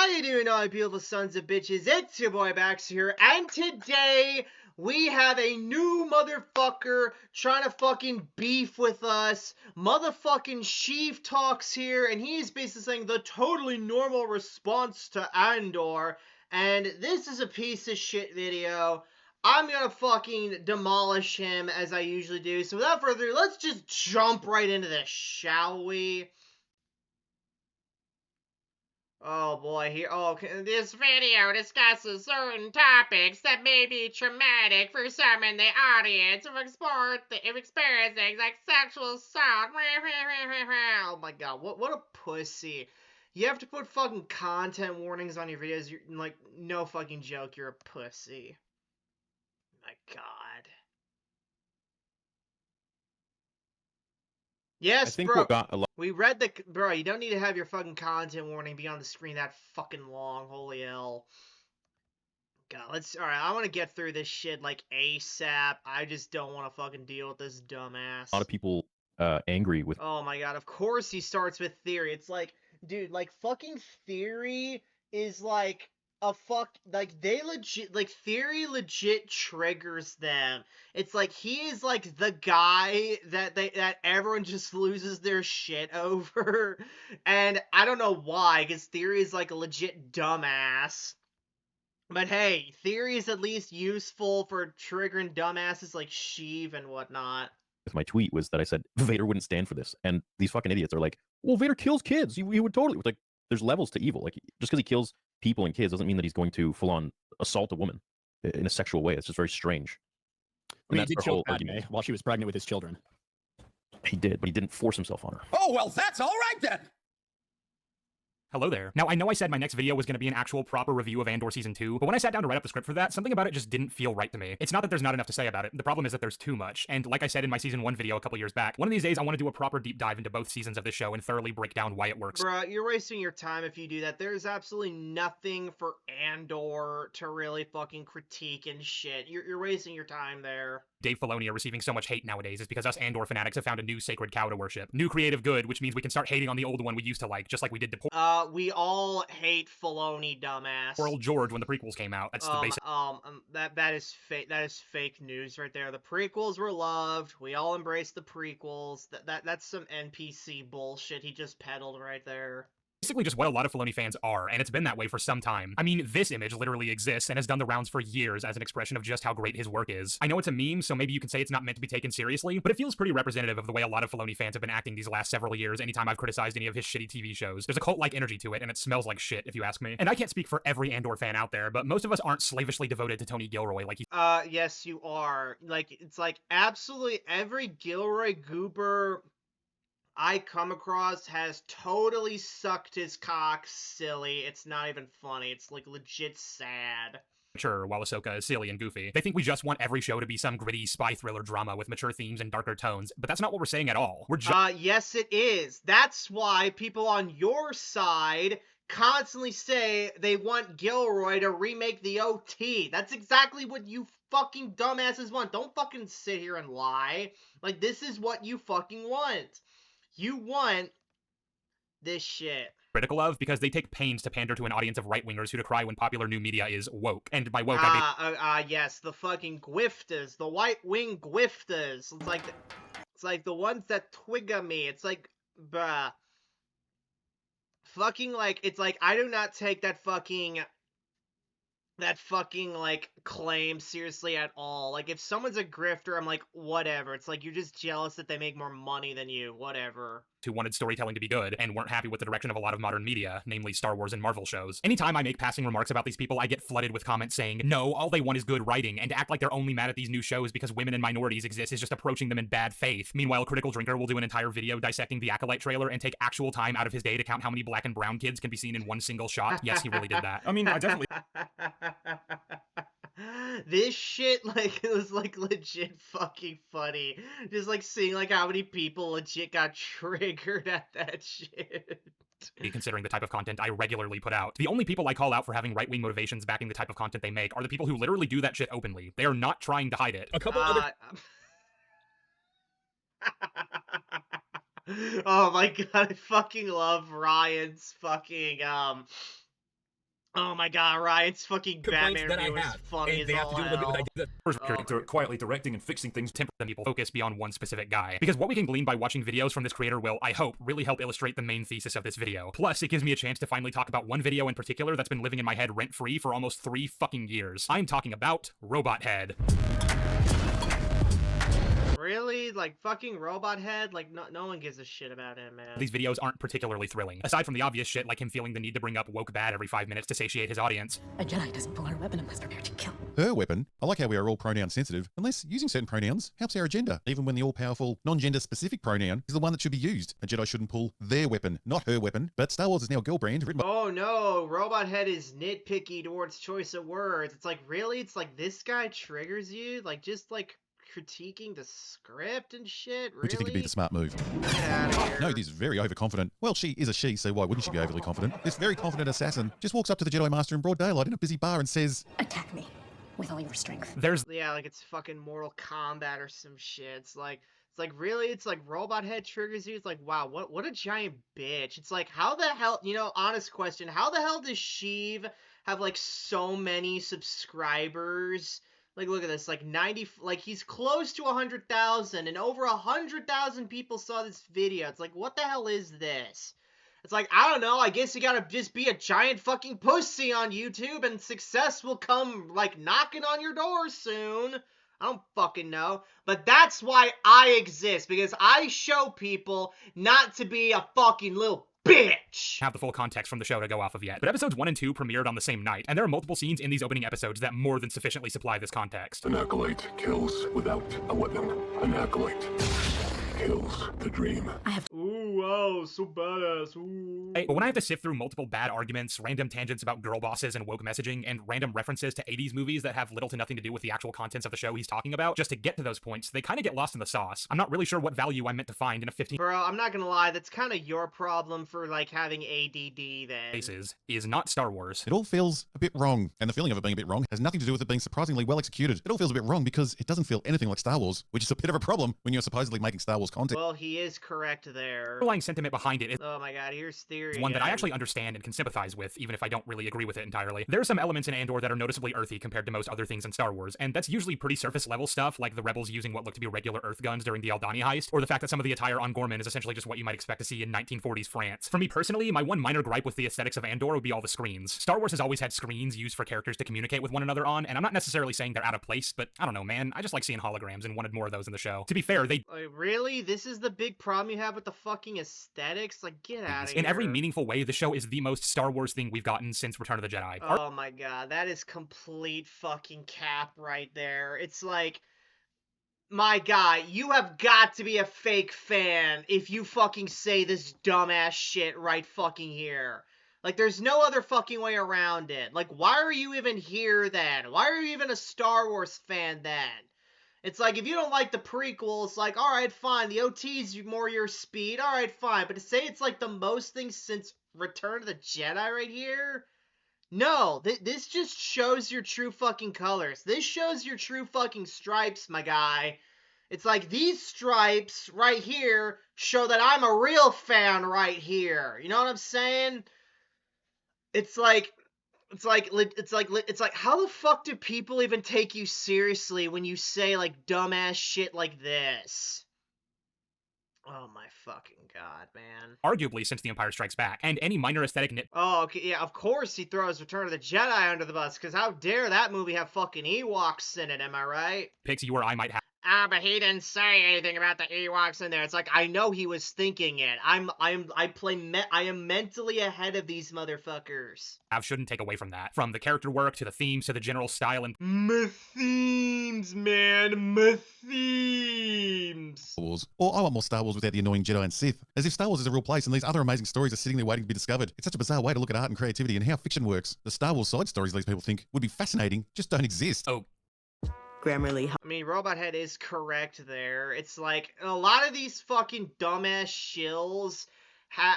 How you doing, all you beautiful sons of bitches? It's your boy Backseater here, and today we have a new motherfucker trying to fucking beef with us. Motherfucking Sheev talks here, and he's basically saying the totally normal response to Andor, and this is a piece of shit video. I'm gonna fucking demolish him as I usually do. So without further ado, let's just jump right into this, shall we? Oh boy, here. Oh, this video discusses certain topics that may be traumatic for some in the audience of experiencing like sexual assault. Oh my god, what a pussy. You have to put fucking content warnings on your videos. You're like, no fucking joke, you're a pussy. My god. Yes, bro. We read the... Bro, you don't need to have your fucking content warning be on the screen that fucking long. Holy hell. God, Alright, I want to get through this shit, like, ASAP. I just don't want to fucking deal with this dumbass. A lot of people angry with... Oh my god, of course he starts with Theory. It's like, dude, like, fucking Theory is, like... they legit, like, Theory legit triggers them. It's like, he is, like, the guy that everyone just loses their shit over, and I don't know why, because Theory is, like, a legit dumbass. But hey, Theory is at least useful for triggering dumbasses like Sheev and whatnot. My tweet was that I said Vader wouldn't stand for this, and these fucking idiots are like, well, Vader kills kids, he would totally... Like, there's levels to evil. Like, just because he kills people and kids doesn't mean that he's going to full-on assault a woman in a sexual way. It's just very strange. I mean, he did kill Padme while she was pregnant with his children. He did, but he didn't force himself on her. Oh, well, that's all right then. Hello there. Now, I know I said my next video was going to be an actual proper review of Andor Season 2, but when I sat down to write up the script for that, something about it just didn't feel right to me. It's not that there's not enough to say about it, the problem is that there's too much, and like I said in my Season 1 video a couple years back, one of these days I want to do a proper deep dive into both seasons of this show and thoroughly break down why it works. Bruh, you're wasting your time if you do that. There's absolutely nothing for Andor to really fucking critique and shit. You're wasting your time there. Dave Filoni are receiving so much hate nowadays is because us Andor fanatics have found a new sacred cow to worship. New creative good, which means we can start hating on the old one we used to like, just like we did to we all hate Filoni, dumbass. Poor old George when the prequels came out. That's the basic... that is fake. That is fake news right there. The prequels were loved. We all embraced the prequels. That's some NPC bullshit he just peddled right there. Basically just what a lot of Filoni fans are, and it's been that way for some time. I mean, this image literally exists and has done the rounds for years as an expression of just how great his work is. I know it's a meme, so maybe you can say it's not meant to be taken seriously, but it feels pretty representative of the way a lot of Filoni fans have been acting these last several years anytime I've criticized any of his shitty TV shows. There's a cult-like energy to it, and it smells like shit, if you ask me. And I can't speak for every Andor fan out there, but most of us aren't slavishly devoted to Tony Gilroy like he... Yes, you are. Like, it's like absolutely every Gilroy goober I come across has totally sucked his cock silly. It's not even funny. It's, like, legit sad. Mature, while Ahsoka is silly and goofy. They think we just want every show to be some gritty spy thriller drama with mature themes and darker tones, but that's not what we're saying at all. We're just... yes it is. That's why people on your side constantly say they want Gilroy to remake the OT. That's exactly what you fucking dumbasses want. Don't fucking sit here and lie. Like, this is what you fucking want. You want this shit. Critical of, because they take pains to pander to an audience of right-wingers who decry when popular new media is woke. And by woke, I mean... yes, the fucking gwifters. The white-wing gwifters. It's like the ones that twigger me. It's like, bruh. Fucking, like, it's like, I do not take that fucking, like, claim seriously at all. Like, if someone's a grifter, I'm like, whatever. It's like, you're just jealous that they make more money than you. Whatever. Who wanted storytelling to be good and weren't happy with the direction of a lot of modern media, namely Star Wars and Marvel shows. Anytime I make passing remarks about these people, I get flooded with comments saying, no, all they want is good writing, and to act like they're only mad at these new shows because women and minorities exist is just approaching them in bad faith. Meanwhile, Critical Drinker will do an entire video dissecting the Acolyte trailer and take actual time out of his day to count how many black and brown kids can be seen in one single shot. Yes, he really did that. I mean, I definitely... This shit, like, it was, like, legit fucking funny. Just, like, seeing, like, how many people legit got triggered at that shit. Considering the type of content I regularly put out. The only people I call out for having right-wing motivations backing the type of content they make are the people who literally do that shit openly. They are not trying to hide it. A couple other... Oh my god, I fucking love Ryan's fucking, Oh my god, Ryan's fucking complaints Batman that I review is have, funny and as they have all to do with hell. the idea that quietly directing and fixing things temper the people focus beyond one specific guy. Because what we can glean by watching videos from this creator will, I hope, really help illustrate the main thesis of this video. Plus, it gives me a chance to finally talk about one video in particular that's been living in my head rent-free for almost 3 fucking years. I'm talking about Robot Head. Really? Like, fucking Robot Head? Like, no one gives a shit about him, man. These videos aren't particularly thrilling. Aside from the obvious shit like him feeling the need to bring up woke bad every 5 minutes to satiate his audience. A Jedi doesn't pull her weapon unless prepared to kill. Her weapon. I like how we are all pronoun sensitive, unless using certain pronouns helps our agenda, even when the all-powerful, non-gender specific pronoun is the one that should be used. A Jedi shouldn't pull their weapon, not her weapon. But Star Wars is now a girl brand written by... Oh no, Robot Head is nitpicky towards choice of words. It's like, really? It's like, this guy triggers you? Like, just like critiquing the script and shit? Really? Which you think would be the smart move. Get out of here. No, this is very overconfident. Well, she is a she, so why wouldn't she be overly confident? This very confident assassin just walks up to the Jedi Master in broad daylight in a busy bar and says, Attack me with all your strength. There's Yeah, like it's fucking Mortal Kombat or some shit. It's like really, it's like Robot Head triggers you. It's like, wow, what a giant bitch. It's like, how the hell, honest question, how the hell does Sheev have like so many subscribers? Like, look at this, like 90, like he's close to 100,000 and over 100,000 people saw this video. It's like, what the hell is this? It's like, I don't know, I guess you gotta just be a giant fucking pussy on YouTube and success will come, like, knocking on your door soon. I don't fucking know. But that's why I exist, because I show people not to be a fucking little bitch. have the full context from the show to go off of yet. But episodes 1 and 2 premiered on the same night, and there are multiple scenes in these opening episodes that more than sufficiently supply this context. An acolyte kills without a weapon. An acolyte kills the dream. Ooh, wow, so badass. Ooh. But when I have to sift through multiple bad arguments, random tangents about girl bosses and woke messaging, and random references to 80s movies that have little to nothing to do with the actual contents of the show he's talking about, just to get to those points, they kind of get lost in the sauce. I'm not really sure what value I'm meant to find in a 15 Bro, I'm not gonna lie, that's kind of your problem for, like, having ADD then. faces is not Star Wars. it all feels a bit wrong. And the feeling of it being a bit wrong has nothing to do with it being surprisingly well executed. It all feels a bit wrong because it doesn't feel anything like Star Wars, which is a bit of a problem when you're supposedly making Star Wars content. Well, he is correct there. The underlying sentiment behind it is Oh my god, here's theory. one that I again. actually understand and can sympathize with, even if I don't really agree with it entirely. There are some elements in Andor that are noticeably earthy compared to most other things in Star Wars, and that's usually pretty surface level stuff, like the rebels using what look to be regular Earth guns during the Aldhani heist, or the fact that some of the attire on Gorman is essentially just what you might expect to see in 1940s France. For me personally, my one minor gripe with the aesthetics of Andor would be all the screens. Star Wars has always had screens used for characters to communicate with one another on, and I'm not necessarily saying they're out of place, but I don't know, man. I just like seeing holograms and wanted more of those in the show. To be fair, they Like, really? This is the big problem you have with the fucking aesthetics? Like, get out of here. in every meaningful way, the show is the most Star Wars thing we've gotten since Return of the Jedi. Oh my god, that is complete fucking cap right there. It's like, my guy, you have got to be a fake fan if you fucking say this dumbass shit right fucking here. Like, there's no other fucking way around it. Like, why are you even here then? Why are you even a Star Wars fan then? It's like, if you don't like the prequels, like, alright, fine, the OT's more your speed, alright, fine. But to say it's like the most thing since Return of the Jedi right here? No, this just shows your true fucking colors. This shows your true fucking stripes, my guy. It's like, these stripes right here show that I'm a real fan right here. You know what I'm saying? It's like, how the fuck do people even take you seriously when you say, like, dumbass shit like this? Oh my fucking god, man. Arguably since The Empire Strikes Back, and any minor aesthetic nit Oh, okay, yeah, of course he throws Return of the Jedi under the bus, because how dare that movie have fucking Ewoks in it, am I right? picks you or I might have. Ah, but he didn't say anything about the Ewoks in there. It's like, I know he was thinking it. I am mentally ahead of these motherfuckers. Shouldn't take away from that. From the character work to the themes to the general style and My themes, man, my themes. Star Wars. Or I want more Star Wars without the annoying Jedi and Sith. As if Star Wars is a real place and these other amazing stories are sitting there waiting to be discovered. It's such a bizarre way to look at art and creativity and how fiction works. The Star Wars side stories these people think would be fascinating just don't exist. oh, Grammarly. I mean, Robot Head is correct there. It's like, a lot of these fucking dumbass shills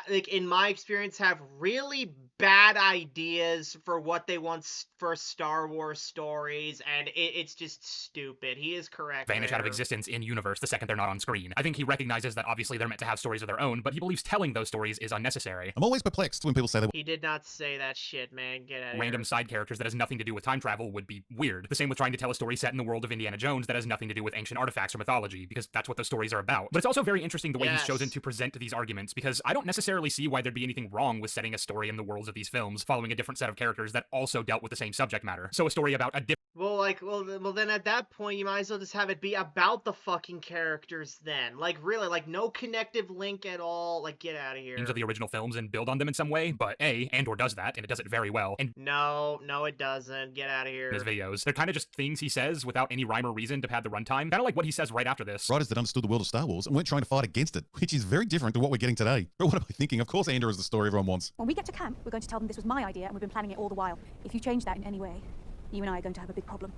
like in my experience, have really bad ideas for what they want for Star Wars stories, and it's just stupid. He is correct. Vanish out of there. existence in universe the second they're not on screen. I think he recognizes that obviously they're meant to have stories of their own, but he believes telling those stories is unnecessary. I'm always perplexed when people say they He did not say that shit, man. Get out of Random here. side characters that has nothing to do with time travel would be weird. The same with trying to tell a story set in the world of Indiana Jones that has nothing to do with ancient artifacts or mythology, because that's what those stories are about. But it's also very interesting the way he's chosen to present these arguments, because I don't necessarily see why there'd be anything wrong with setting a story in the worlds of these films, following a different set of characters that also dealt with the same subject matter. So a story about a different Well, then at that point, you might as well just have it be about the fucking characters then. Like, really, like, no connective link at all. Like, get out of here. into the original films and build on them in some way, but Andor does that, and it does it very well. And No, it doesn't. Get out of here. his videos, they're kind of just things he says without any rhyme or reason to pad the runtime, kind of like what he says right after this. writers that understood the world of Star Wars and weren't trying to fight against it, which is very different to what we're getting today. But what am I thinking? Of course Andor is the story everyone wants. When we get to camp, we're going to tell them this was my idea and we've been planning it all the while. If you change that in any way, you and I are going to have a big problem.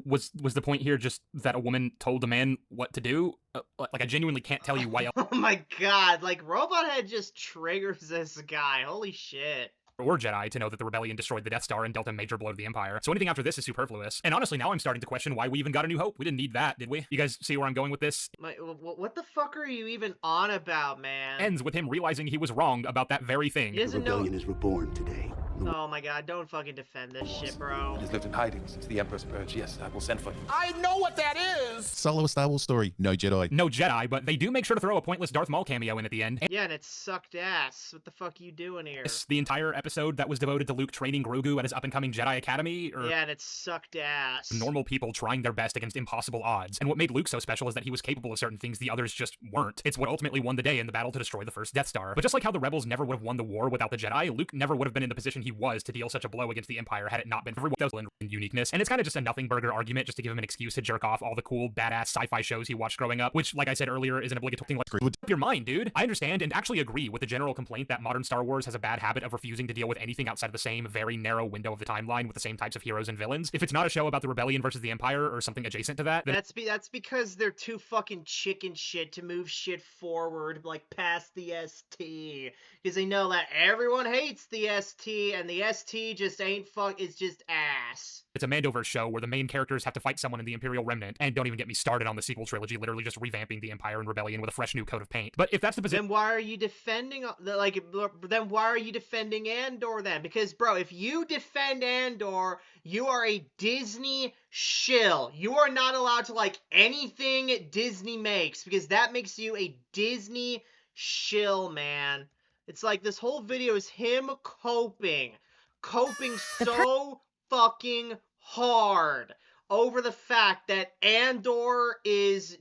Was the point here just that a woman told a man what to do? Like, I genuinely can't tell you why else. Oh my god, like, Robot Head just triggers this guy. Holy shit. Or Jedi to know that the rebellion destroyed the Death Star and dealt a major blow to the Empire. So anything after this is superfluous. And honestly, now I'm starting to question why we even got A New Hope. We didn't need that, did we? You guys see where I'm going with this? What the fuck are you even on about, man? Ends with him realizing he was wrong about that very thing. He doesn't know. Rebellion is reborn today. Oh my god, don't fucking defend this shit, bro. Has lived in hiding since the Emperor's purge. Yes, I will send for him. I know what that is! Solo a Star Wars story, no Jedi. No Jedi, but they do make sure to throw a pointless Darth Maul cameo in at the end. Yeah, and it sucked ass. What the fuck are you doing here? The entire episode that was devoted to Luke training Grogu at his up-and-coming Jedi Academy, or yeah, and it sucked ass. normal people trying their best against impossible odds. And what made Luke so special is that he was capable of certain things the others just weren't. It's what ultimately won the day in the battle to destroy the first Death Star. But just like how the Rebels never would have won the war without the Jedi, Luke never would have been in the position he was to deal such a blow against the Empire had it not been for those uniqueness. And it's kind of just a nothing burger argument just to give him an excuse to jerk off all the cool, badass sci-fi shows he watched growing up, which, like I said earlier, is an obligatory thing. Like, your mind, dude. I understand and actually agree with the general complaint that modern Star Wars has a bad habit of refusing to deal with anything outside of the same very narrow window of the timeline with the same types of heroes and villains. If it's not a show about the rebellion versus the Empire or something adjacent to that, then that's because they're too fucking chicken shit to move shit forward, like, past the ST. Because they know that everyone hates the ST, and the ST just ain't it's just ass. it's a Mandoverse show where the main characters have to fight someone in the Imperial Remnant, and don't even get me started on the sequel trilogy, literally just revamping the Empire and Rebellion with a fresh new coat of paint. But if that's the position, then why are you defending, then why are you defending Andor then? Because, bro, if you defend Andor, you are a Disney shill. You are not allowed to like anything Disney makes, because that makes you a Disney shill, man. It's like this whole video is him coping so fucking hard over the fact that Andor is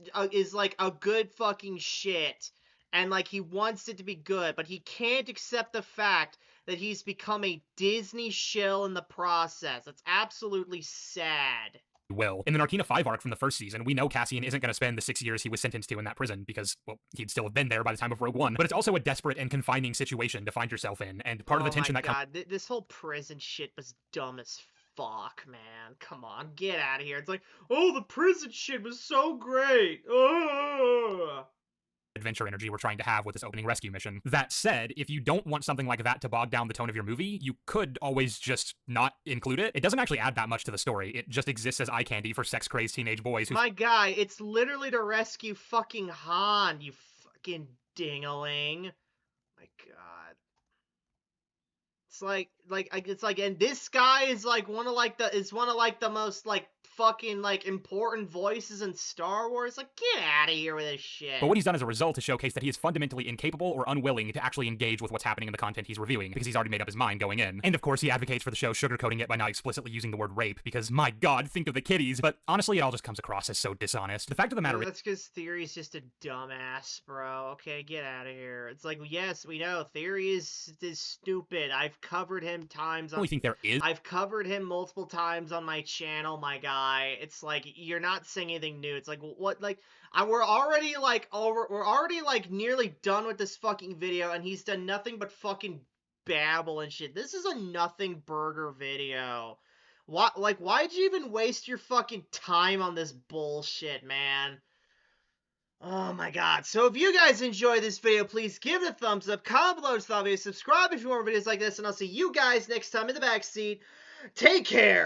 like a good fucking shit, and like he wants it to be good, but he can't accept the fact that he's become a Disney shill in the process. It's absolutely sad. will. In the Narkina 5 arc from the first season, we know Cassian isn't going to spend the 6 years he was sentenced to in that prison because, well, he'd still have been there by the time of Rogue One. But it's also a desperate and confining situation to find yourself in, and part of the tension that comes. This whole prison shit was dumb as fuck, man. Come on, get out of here. It's like, oh, the prison shit was so great. Oh. Adventure energy we're trying to have with this opening rescue mission. That said, if you don't want something like that to bog down the tone of your movie, you could always just not include it. It doesn't actually add that much to the story. It just exists as eye candy for sex-crazed teenage boys who— My guy, it's literally to rescue fucking Han, you fucking dingaling. My god. It's like, and this guy is like one of the most like fucking like important voices in Star Wars. Like, get out of here with this shit. But what he's done as a result is showcase that he is fundamentally incapable or unwilling to actually engage with what's happening in the content he's reviewing, because he's already made up his mind going in. And of course, he advocates for the show sugarcoating it by not explicitly using the word rape, because my god, think of the kiddies. But honestly, it all just comes across as so dishonest. The fact of the matter is— that's because Theory's just a dumbass, bro. Okay, get out of here. It's like, yes, we know Theory is stupid. I've covered him times on— I've covered him multiple times on my channel, my guy. It's like, you're not saying anything new. It's like, what, like, we're already nearly done with this fucking video, and he's done nothing but fucking babble and shit. This is a nothing burger video. Why'd you even waste your fucking time on this bullshit, man? Oh my god. So if you guys enjoyed this video, please give it a thumbs up, comment below, subscribe if you want more videos like this, and I'll see you guys next time in the backseat. Take care!